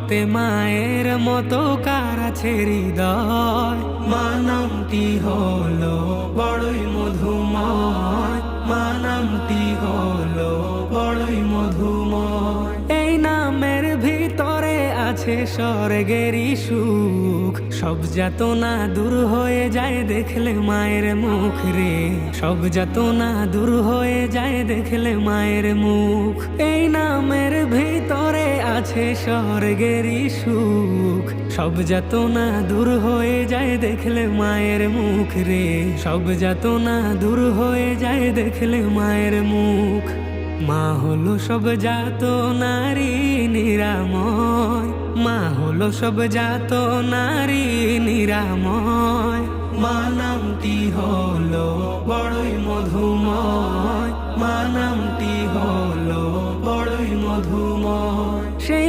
করতে মায়ের মতো কার আছে হৃদয়। মা নামটি হলো বড়ই মধুময়, মা নামটি হলো বড়ই মধুময়। এই নামের ভিতরে আছে স্বর্গেরই সুখ, সব যাতনা দূর হয়ে যায় দেখলে মায়ের মুখ রে। সব যাতনা দূর হয়ে যায় দেখলে মায়ের মুখ। এই নামের ভিতরে আছে স্বর্গেরই সুখ, সব যাতনা দূর হয়ে যায় দেখলে মায়ের মুখ রে। সব যাতনা দূর হয়ে যায় দেখলে মায়ের মুখ। মা হলো সব যাতনারই নিরাময়, মা হলো সব যাতনারই নিরাময়। মা নামটি হলো বড়ই মধুময়, মা নামটি হলো বড়ই মধুময়। সেই